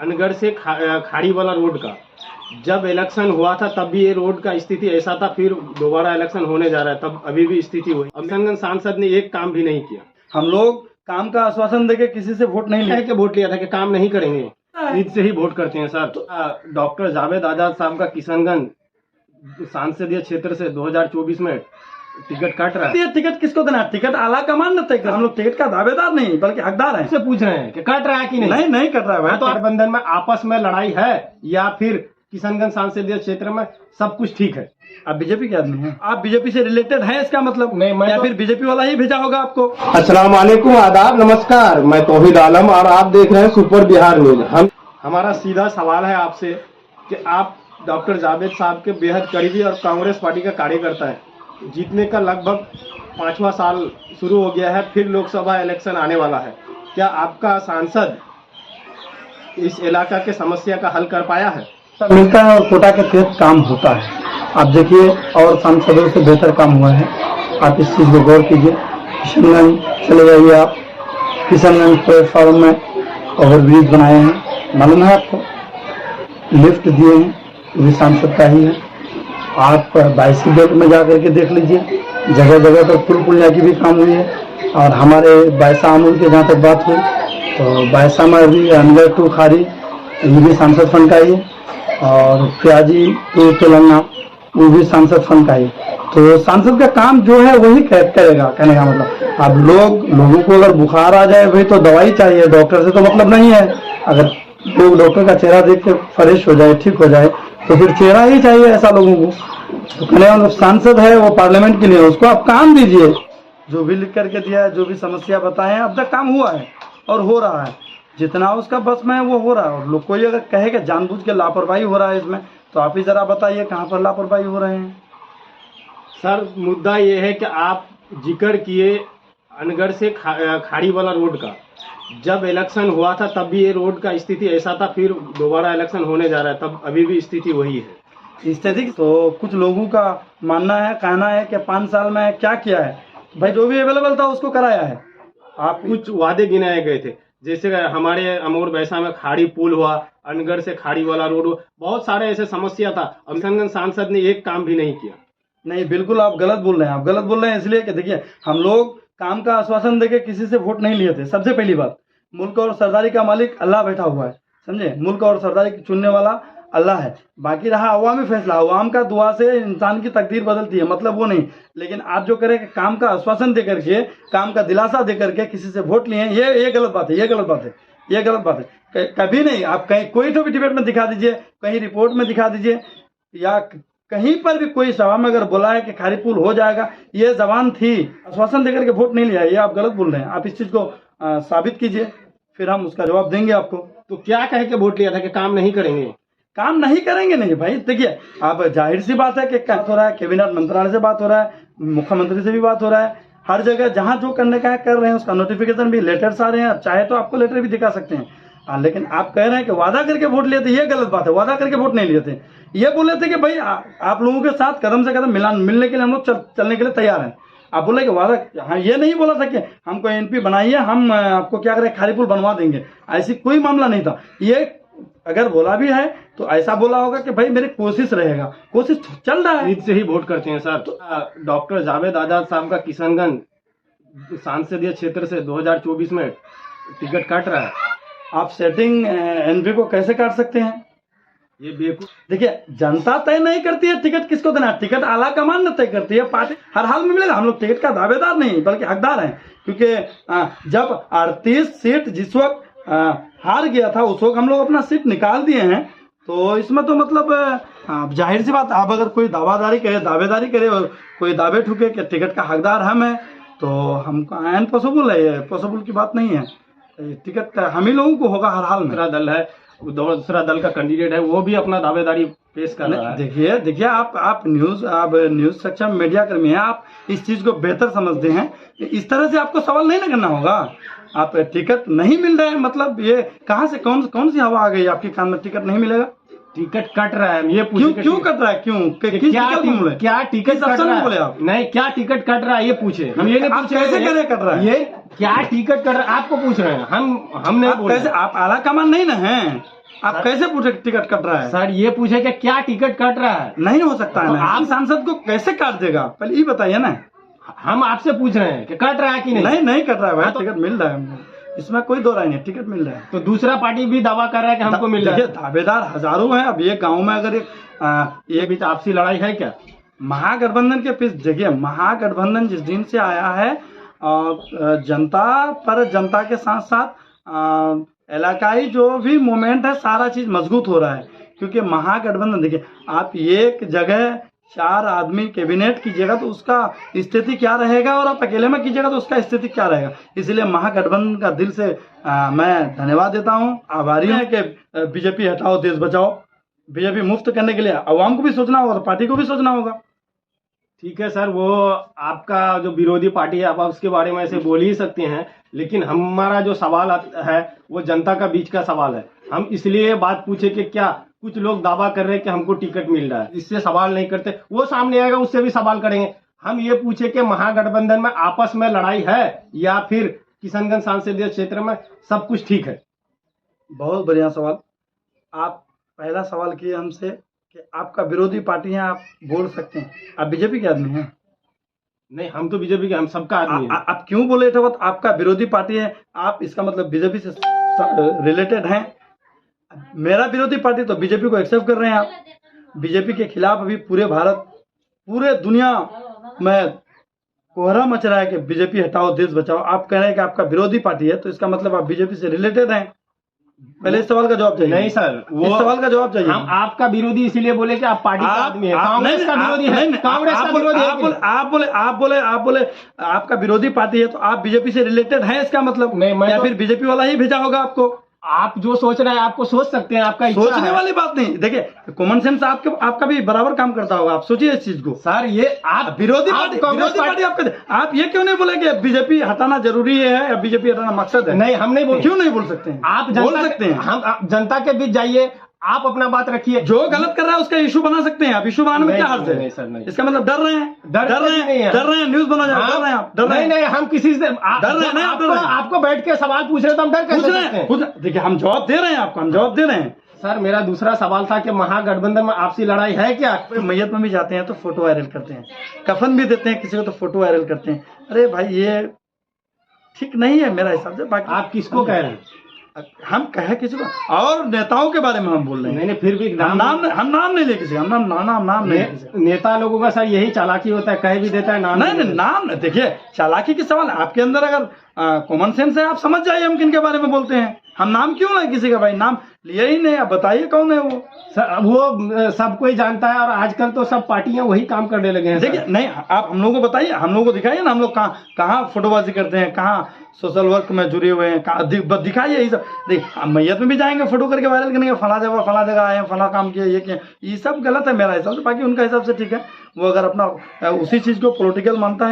अनगढ़ से खाड़ी वाला रोड का जब इलेक्शन हुआ था तब भी ये रोड का स्थिति ऐसा था, फिर दोबारा इलेक्शन होने जा रहा है तब अभी भी स्थिति वही। किशनगंज सांसद ने एक काम भी नहीं किया। हम लोग काम का आश्वासन देके किसी से वोट नहीं लिया, के वोट लिया था कि काम नहीं करेंगे, ईद से ही वोट करते हैं सर। डॉक्टर जावेद आजाद साहब का किशनगंज सांसदीय क्षेत्र से 2024 में टिकट कट रहा है। टिकट किसको देना? टिकट आला कमान न तय कर, हम लोग टिकट का दावेदार नहीं बल्कि हकदार हैं। से पूछ रहे हैं कि कट रहा है कि नहीं? नहीं कट रहा है भाई। तो गठबंधन में आपस में लड़ाई है या फिर किशनगंज संसदीय क्षेत्र में सब कुछ ठीक है? आप बीजेपी के आदमी हैं, आप बीजेपी से रिलेटेड हैं इसका मतलब? नहीं, मैं या तो फिर बीजेपी वाला ही भेजा होगा आपको। अस्सलाम वालेकुम, आदाब, नमस्कार। मैं तौहीद आलम और आप देख रहे हैं सुपर बिहार न्यूज। हमारा सीधा सवाल है आपसे कि आप डॉक्टर जावेद साहब के बेहद करीबी और कांग्रेस पार्टी का कार्यकर्ता है। जीतने का लगभग 5वां साल शुरू हो गया है, फिर लोकसभा इलेक्शन आने वाला है। क्या आपका सांसद इस इलाका के समस्या का हल कर पाया है? मिलता है और कोटा के तहत काम होता है। आप देखिए और सांसदों से बेहतर काम हुआ है, आप इस चीज को गौर कीजिए। किशनगंज चले जाइए आप, किशनगंज प्लेटफॉर्म में ओवरब्रिज बनाए हैं, मालूम है आपको, लिफ्ट दिए हैं, ये सांसद का ही है। आप बाइसिकल में जा करके देख लीजिए, जगह जगह पर पुल पुलिया की भी काम हुई है। और हमारे बायसा अमूल की जहाँ तक बात हुई तो बायसा में भी अनगढ़ टू खाड़ी ये भी सांसद फंड का ही है, और प्याजी टू तेलंगाना वो भी सांसद फंड का ही। तो सांसद का काम जो है वही करेगा, कहने का मतलब। अब लोगों को अगर बुखार आ जाए भाई तो दवाई चाहिए, डॉक्टर से तो मतलब नहीं है। अगर लोग डॉक्टर का चेहरा देख के फ्रेश हो जाए, ठीक हो जाए, तो फिर चेहरा ही चाहिए ऐसा लोगों को। तो कहने का मतलब सांसद है वो पार्लियामेंट के लिए, उसको आप काम दीजिए। जो भी लिख करके दिया है, जो भी समस्या बताए हैं, अब तक काम हुआ है और हो रहा है। जितना उसका बस में है वो हो रहा है। और लोग कोई अगर कहे कि जानबूझ के लापरवाही हो रहा है इसमें, तो आप ही जरा बताइए कहाँ पर लापरवाही हो रहे हैं। सर मुद्दा ये है कि आप जिक्र किए अनगढ़ से खाड़ी वाला रोड का जब इलेक्शन हुआ था तब भी ये रोड का स्थिति ऐसा था, फिर दोबारा इलेक्शन होने जा रहा है तब अभी भी स्थिति वही है। स्थिति तो कुछ लोगों का मानना है, कहना है कि 5 साल में क्या किया है भाई, जो भी अवेलेबल था उसको कराया है। आप कुछ वादे गिनाए गए थे, जैसे हमारे अमूर बैसा में खाड़ी पुल हुआ, अनगढ़ से खाड़ी वाला रोड हुआ, बहुत सारे ऐसे समस्या था। किशनगंज सांसद ने एक काम भी नहीं किया। नहीं, बिल्कुल आप गलत बोल रहे हैं। आप गलत बोल रहे हैं इसलिए कि देखिए, हम लोग काम का आश्वासन देके किसी से वोट नहीं लिए थे। सबसे पहली बात, मुल्क और सरदारी का मालिक अल्लाह बैठा हुआ है, समझे। मुल्क और सरदारी चुनने वाला अल्लाह है। बाकी रहा अवामी फैसला, अवाम का दुआ से इंसान की तकदीर बदलती है, मतलब वो नहीं। लेकिन आप जो करें काम का आश्वासन दे करके, काम का दिलासा दे करके किसी से वोट लिए, ये गलत बात है, ये गलत बात है, ये गलत बात है। कभी नहीं। आप कहीं कोई तो भी डिबेट में दिखा दीजिए, कहीं रिपोर्ट में दिखा दीजिए, या कहीं पर भी कोई सभा में अगर बोला है कि खाड़ी पुल हो जाएगा, ये जबान थी, आश्वासन देकर के वोट नहीं लिया, ये आप गलत बोल रहे हैं। आप इस चीज को साबित कीजिए, फिर हम उसका जवाब देंगे आपको। तो क्या कह के वोट लिया था कि काम नहीं करेंगे? काम नहीं करेंगे नहीं भाई। देखिए, अब जाहिर सी बात है कि बात हो रहा है, कैबिनेट मंत्रालय से बात हो रहा है, मुख्यमंत्री से भी बात हो रहा है, हर जगह जहां जो करने का है कर रहे हैं। उसका नोटिफिकेशन भी, लेटर्स आ रहे हैं, चाहे तो आपको लेटर भी दिखा सकते हैं। लेकिन आप कह रहे हैं कि वादा करके वोट लिए थे, ये गलत बात है। वादा करके वोट नहीं लिए थे, ये बोले थे कि भाई आप लोगों के साथ कदम से कदम मिलने के लिए हम लोग चलने के लिए तैयार हैं। आप बोले कि वादा, हाँ, ये नहीं बोला था कि हमको एनपी बनाइए, हम आपको क्या करें, खाड़ी पुल बनवा देंगे, ऐसी कोई मामला नहीं था। ये अगर बोला भी है तो ऐसा बोला होगा कि भाई मेरी कोशिश रहेगा, कोशिश चल रहा है। ईद से ही वोट करते हैं सर। तो डॉक्टर जावेद आजाद साहब का किशनगंज सांसदीय क्षेत्र से 2024 में टिकट कट रहा है। आप सेटिंग एनपी को कैसे काट सकते हैं? ये बेवकूफ। देखिए, जनता तय नहीं करती है टिकट किसको देना, टिकट आला कमान न तय करती है, पार्टी हर हाल में मिलेगा। हम लोग टिकट का दावेदार नहीं बल्कि हकदार हैं, क्योंकि जब 38 सीट जिस वक्त हार गया था उस वक्त हम लोग अपना सीट निकाल दिए हैं। तो इसमें तो मतलब जाहिर सी बात, आप अगर कोई दावेदारी करे और कोई दावे ठुके कि टिकट का हकदार हम है, तो हम पॉसिबल है, ये पॉसिबल की बात नहीं है। टिकट हम ही लोगों को होगा हर हाल में। दूसरा दल है, दूसरा दल का कैंडिडेट है, वो भी अपना दावेदारी पेश कर रहा है। देखिए आप न्यूज सक्षम मीडिया कर्मी हैं, आप इस चीज को बेहतर समझते हैं। इस तरह से आपको सवाल नहीं ना करना होगा। आप टिकट नहीं मिल रहा है, मतलब ये कहाँ से कौन सी हवा आ गई आपके कान में, टिकट नहीं मिलेगा? टिकट कट रहा है, ये क्यों कट रहा है? क्या टिकट कट रहा है? बोले आप नहीं, क्या टिकट कट रहा है ये पूछे, हम ये नहीं पूछे कैसे करे कट रहा है, ये क्या टिकट कट रहा है आपको पूछ रहे हैं, हमने आप आला कमान नहीं ना है, आप कैसे पूछे टिकट कट रहा है? सर ये पूछे कि क्या टिकट कट रहा है? नहीं हो सकता है तो ना, आप सांसद को कैसे काट देगा, पहले ये बताइए ना। हम आपसे पूछ रहे हैं कि कट रहा है कि नहीं? नहीं नहीं कट रहा है भाई, हाँ, तो- टिकट मिल रहा है हमको, इसमें कोई दो राय नहीं, टिकट मिल रहा है। तो दूसरा पार्टी भी दावा कर रहा है कि हमको मिल रहा है। देखिए दावेदार हजारों हैं। अब ये गांव में अगर ये बीच आपसी लड़ाई है क्या? महागठबंधन के पीछे देखिए, महागठबंधन जिस दिन से आया है जनता पर, जनता के साथ साथ इलाकाई जो भी मूवमेंट है, सारा चीज मजबूत हो रहा है। क्योंकि महागठबंधन देखिए, आप एक जगह 4 आदमी कैबिनेट कीजिएगा तो उसका स्थिति क्या रहेगा, और आप अकेले में कीजिएगा तो उसका स्थिति क्या रहेगा। इसलिए महागठबंधन का दिल से मैं धन्यवाद देता हूं, आभारी हूं कि बीजेपी हटाओ देश बचाओ। बीजेपी मुफ्त करने के लिए आवाम को भी सोचना होगा और पार्टी को भी सोचना होगा। ठीक है सर, वो आपका जो विरोधी पार्टी है आप उसके बारे में ऐसे बोल ही सकते हैं, लेकिन हमारा जो सवाल है वो जनता का बीच का सवाल है। हम इसलिए बात पूछे कि क्या कुछ लोग दावा कर रहे हैं कि हमको टिकट मिल रहा है, इससे सवाल नहीं करते, वो सामने आएगा उससे भी सवाल करेंगे। हम ये पूछे कि महागठबंधन में आपस में लड़ाई है या फिर किशनगंज संसदीय क्षेत्र में सब कुछ ठीक है? बहुत बढ़िया सवाल। आप पहला सवाल किए हमसे कि आपका विरोधी पार्टी है, आप बोल सकते हैं, आप बीजेपी के आदमी हैं? नहीं, हम तो बीजेपी के, हम सबका आदमी है। आप क्यों बोले थे आपका विरोधी पार्टी है, आप इसका मतलब बीजेपी से रिलेटेड हैं? मेरा विरोधी पार्टी तो बीजेपी को एक्सेप्ट कर रहे हैं आप। बीजेपी के खिलाफ अभी पूरे भारत, पूरे दुनिया में कोहरा मच रहा है कि बीजेपी हटाओ देश बचाओ। आप कह रहे हैं कि आपका विरोधी पार्टी है, तो इसका मतलब आप बीजेपी से रिलेटेड हैं। पहले इस सवाल का जवाब चाहिए। नहीं सर, वो इस सवाल का जवाब चाहिए। हम आपका विरोधी इसीलिए बोले कि आप पार्टी का आदमी है, कांग्रेस का विरोधी है, कांग्रेस का विरोधी है। आप बोले आपका विरोधी पार्टी है तो आप बीजेपी से रिलेटेड हैं, इसका मतलब मैं या तो- फिर बीजेपी वाला ही भेजा होगा आपको। आप जो सोच रहे हैं आपको सोच सकते हैं, आपका इच्छा सोचने है। वाली बात नहीं। देखिए कॉमन सेंस आपका भी बराबर काम करता होगा, आप सोचिए इस चीज को। सर ये आप विरोधी आप पार्टी, कांग्रेस विरोधी पार्टी आपका, आप ये क्यों नहीं बोले कि बीजेपी हटाना जरूरी है या बीजेपी हटाना मकसद है? नहीं, हम नहीं बोल, क्यों नहीं बोल सकते हैं? आप बोल सकते हैं। हम आप जनता के बीच जाइए, आप अपना बात रखिए। जो गलत कर रहा है उसका इशू बना सकते हैं आप। इशू बनाने में नहीं, क्या हर्ज नहीं, है? सर, नहीं। इसका मतलब डर रहे हैं, डर नहीं है। डर रहे हैं, न्यूज बना जाए, डर रहे हैं आप, डर रहे नहीं हैं। नहीं, हम किसी से डर रहे हैं, नहीं, आप डर रहे हैं। आपको बैठ के सवाल पूछ रहे तो हम डर पूछ कैसे रहे सकते हैं, हैं? देखिए हम जवाब दे रहे हैं आपको, हम जवाब दे रहे हैं। सर मेरा दूसरा सवाल था कि महागठबंधन में आपसी लड़ाई है क्या? मैयत में भी जाते हैं तो फोटो वायरल करते हैं, कफन भी देते हैं किसी को तो फोटो वायरल करते हैं। अरे भाई ये ठीक नहीं है मेरा हिसाब से। बाकी आप किसको कह रहे हैं? हम कहे किसी को, और नेताओं के बारे में हम बोल रहे हैं। नहीं नहीं, फिर भी हम नाम नहीं ले किसी का, हम नाम नहीं ले किसी का। नेता लोगों का सर यही चालाकी होता है, कह भी देता है नाम नहीं, नाम देखिए, चालाकी की सवाल आपके अंदर अगर कॉमन सेंस है, आप समझ जाइए हम किन के बारे में बोलते हैं। हम नाम क्यों लें किसी का? भाई नाम लिया ही नहीं, आप बताइए कौन है वो। सर वो सब कोई जानता है, और आजकल तो सब पार्टियां वही काम करने लगे हैं। देखिए नहीं, आप हम लोगों को बताइए, हम लोगों को दिखाइए ना, हम लोग कहाँ फोटोबाजी करते हैं, कहाँ सोशल वर्क में जुड़े हुए हैं, कहाँ दिखाइए ये सब। देखिए मैयत में भी जाएंगे फोटो करके वायरल करेंगे, फला जगह आए हैं, फला काम किया, ये किया, ये सब गलत है मेरा हिसाब से। बाकी उनका हिसाब से ठीक है, वो अगर अपना उसी चीज को पॉलिटिकल मानता है।